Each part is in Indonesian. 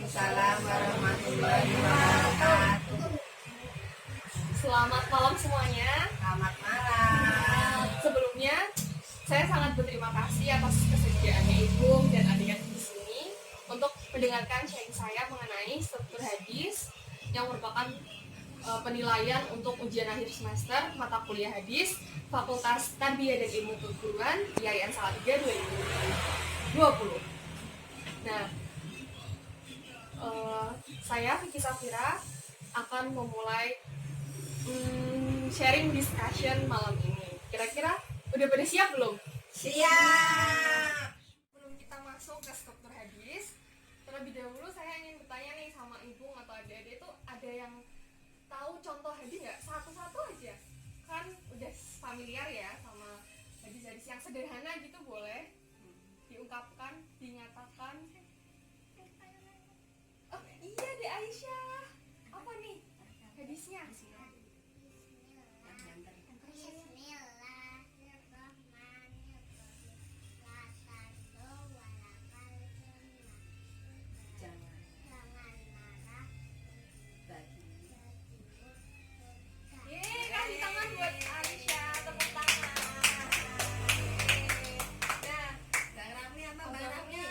Waalaikumsalam warahmatullahi wabarakatuh. Selamat malam semuanya. Selamat malam. Sebelumnya, saya sangat berterima kasih atas kesediaannya Ibu dan adik-adik di sini untuk mendengarkan sharing saya mengenai struktur hadis yang merupakan penilaian untuk ujian akhir semester mata kuliah hadis Fakultas Tarbiyah dan Ilmu Keguruan IAIN Salatiga 2020. Nah, saya Vicky Safira akan memulai sharing discussion malam ini. Kira-kira udah pada siap belum? Siap. Sebelum kita masuk ke struktur hadis, terlebih dahulu saya ingin bertanya nih sama ibu atau adik-adik itu ada yang tahu contoh hadis nggak? Satu-satu aja. Kan udah familiar ya sama hadis-hadis yang sederhana gitu, boleh diungkapkan, dinyatakan. Oh iya, De Aisyah. Apa nih hadisnya? Kasih tangan buat Aisyah, tepuk tangan. Nah, Bang Rami apa? Bang Rami? contohnya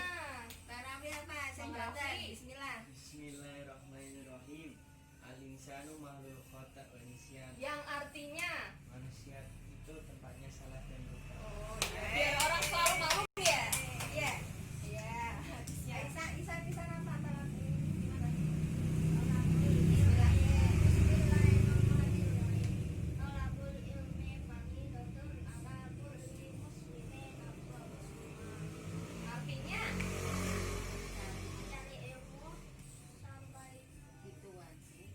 Bang Rami apa? Saya Bang baca. Rami. Bismillah. Bismillahirrahmanirrahim. Al-insanu makhluk khata wa nisyan. yang artinya Manusia itu tempatnya salah dan lupa. biar orang selalu maklum ya. Iya. Iya. Isa nama Bang Rami? Gimana? Artinya Itu wajib.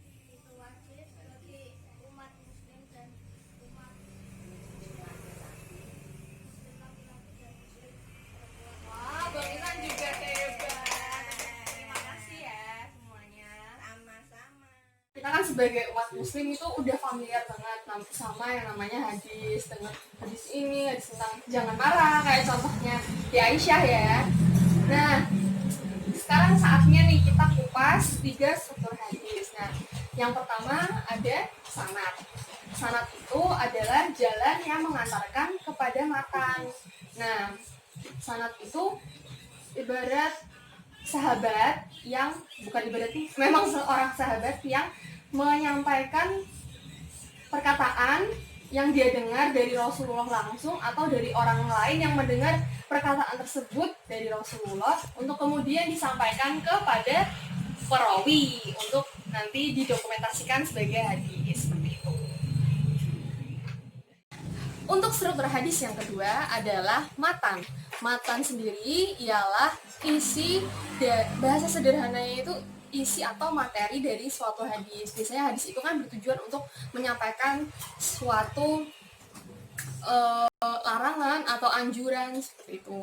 wah, Bang Isan juga hebat. Terima kasih ya semuanya. Sama-sama. Kita kan sebagai umat muslim itu udah familiar banget sama yang namanya hadis, dengan hadis ini, hadis tentang jangan marah kayak contohnya di Aisyah ya. Nah, sekarang saatnya nih kita kupas 3 struktur hadis. Nah, yang pertama ada sanad. Sanad itu adalah jalan yang mengantarkan kepada matan. Nah, sanad itu ibarat sahabat yang bukan ibarat nih, memang seorang sahabat yang menyampaikan perkataan yang dia dengar dari Rasulullah langsung atau dari orang lain yang mendengar perkataan tersebut dari Rasulullah untuk kemudian disampaikan kepada perawi untuk nanti didokumentasikan sebagai hadis seperti itu. Untuk struktur hadis yang kedua adalah matan. Matan sendiri ialah isi bahasa sederhananya itu isi atau materi dari suatu hadis. Biasanya hadis itu kan bertujuan untuk menyampaikan suatu larangan atau anjuran seperti itu.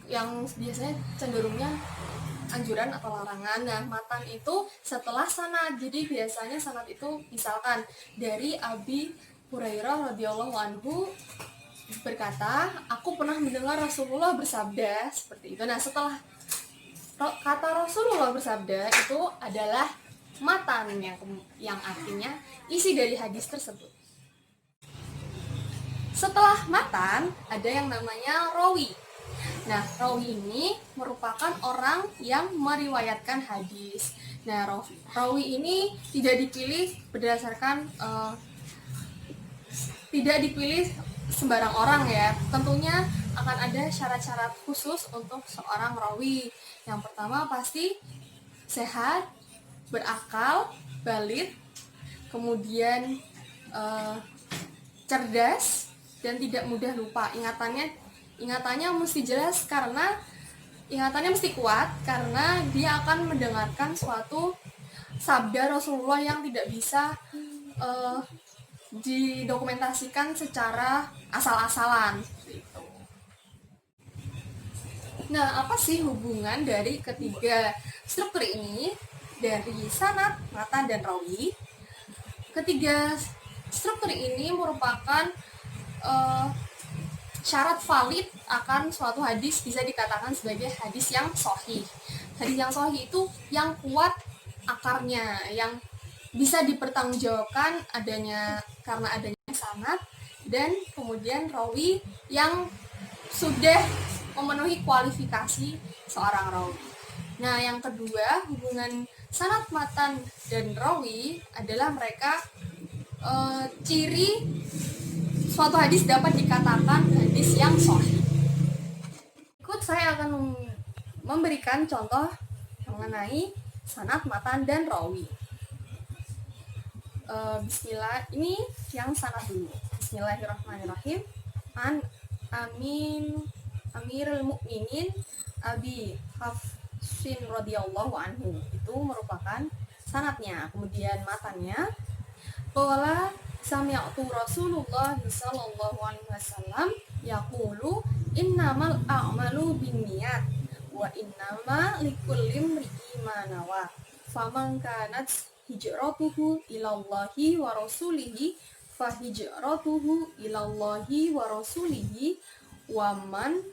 Yang biasanya cenderungnya anjuran atau larangan. Nah, matan itu setelah sanad. Jadi biasanya sanad itu misalkan dari Abi Hurairah radhiyallahu anhu berkata, aku pernah mendengar Rasulullah bersabda seperti itu. Nah, setelah kata Rasulullah bersabda itu adalah matan yang artinya isi dari hadis tersebut. Setelah matan ada yang namanya rawi. Nah, rawi ini merupakan orang yang meriwayatkan hadis. Nah, rawi ini tidak dipilih berdasarkan tidak dipilih sembarang orang ya. Tentunya akan ada syarat-syarat khusus untuk seorang rawi. Yang pertama pasti sehat, berakal, baligh, kemudian cerdas dan tidak mudah lupa. Ingatannya mesti jelas karena ingatannya mesti kuat karena dia akan mendengarkan suatu sabda Rasulullah yang tidak bisa didokumentasikan secara asal-asalan seperti itu. Nah, apa sih hubungan dari ketiga struktur ini, dari sanad, matan, dan rawi? Ketiga struktur ini merupakan syarat valid akan suatu hadis bisa dikatakan sebagai hadis yang sahih. hadis yang sahih itu yang kuat akarnya, yang bisa dipertanggungjawabkan karena adanya sanad, dan kemudian rawi yang sudah memenuhi kualifikasi seorang rawi. Nah, yang kedua, hubungan sanad matan dan rawi adalah mereka ciri suatu hadis dapat dikatakan hadis yang sahih. Ikut saya akan memberikan contoh mengenai sanad matan dan rawi. Bismillah, ini yang sanad dulu. Bismillahirrahmanirrahim. Amirul Mukminin Abi Hafsin radhiyallahu anhu. Itu merupakan sanadnya. Kemudian matannya, qala sami'tu Rasulullah sallallahu alaihi wasallam yaqulu innamal a'malu binniyat wa innama likulli imri'in ma nawa. Faman kanat hijratuhu ilallahi wa rasulihi fa hijratuhu ilallahi wa rasulihi wa man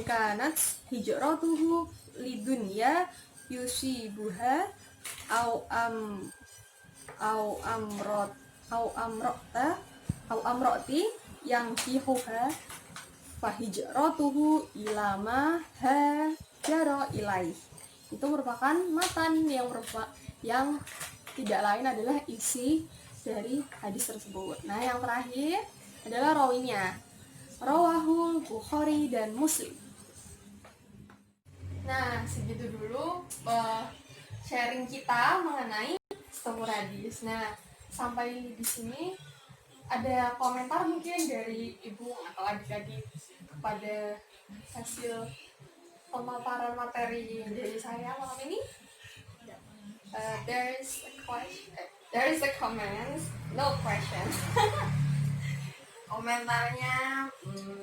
kanat hijratuhu lidunya yusibuha au amroti yang fihuha fa hijratuhu ila ma hajara ilaih. Itu merupakan matan yang tidak lain adalah isi dari hadis tersebut. Nah, yang terakhir adalah rawinya, rawahul Bukhari dan Muslim. Nah, segitu dulu sharing kita mengenai setengah hadis. Nah, sampai di sini ada komentar mungkin dari ibu atau adik-adik kepada hasil pemaparan materi dari saya malam ini. There is a comment, no question. Komentarnya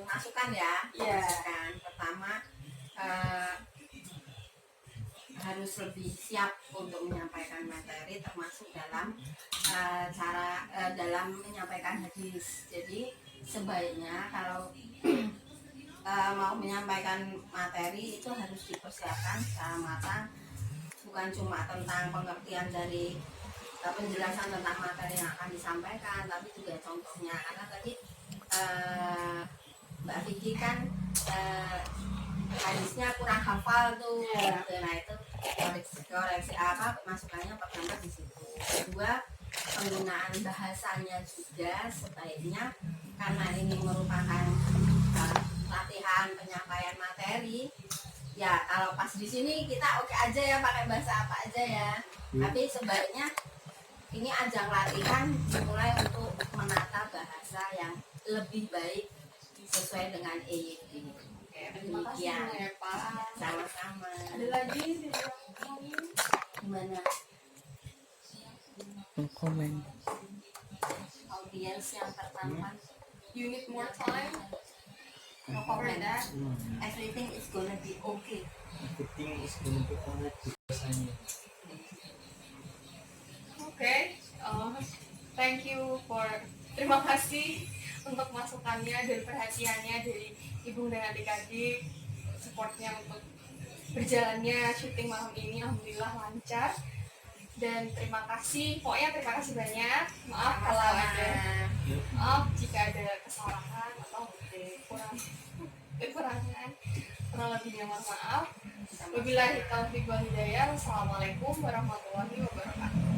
masukan ya. Iya. Masukan pertama, harus lebih siap untuk menyampaikan materi, termasuk dalam dalam menyampaikan hadis. Jadi sebaiknya kalau mau menyampaikan materi itu harus dipersiapkan secara matang, bukan cuma tentang pengertian dari penjelasan tentang materi yang akan disampaikan, tapi juga contohnya. Karena tadi Mbak Vicky kan hadisnya kurang hafal tuh. Nah, itu koreksi apa masukannya pertama di situ. Kedua, penggunaan bahasanya juga sebaiknya, karena ini merupakan latihan penyampaian materi. Ya, kalau pas di sini kita oke aja ya, pakai bahasa apa aja ya. Tapi sebaiknya ini ajang latihan dimulai untuk menata bahasa yang lebih baik sesuai dengan EYD. Terima kasih ya, Pak. Sama-sama. Ada lagi Gimana? Komen. Audiens yang pertama. you need more time? No comment that. Everything is gonna be okay. Everything is going to be alright biasanya. Oke, thank you terima kasih untuk masukannya dan perhatiannya dari ibu dan adik-adik, supportnya untuk berjalannya syuting malam ini. Alhamdulillah lancar, dan terima kasih banyak. Maaf kalau jika ada kesalahan atau kekurangan, kurang lebihnya mohon maaf. Wabillahi taufiq wal hidayah. Wassalamualaikum warahmatullahi wabarakatuh.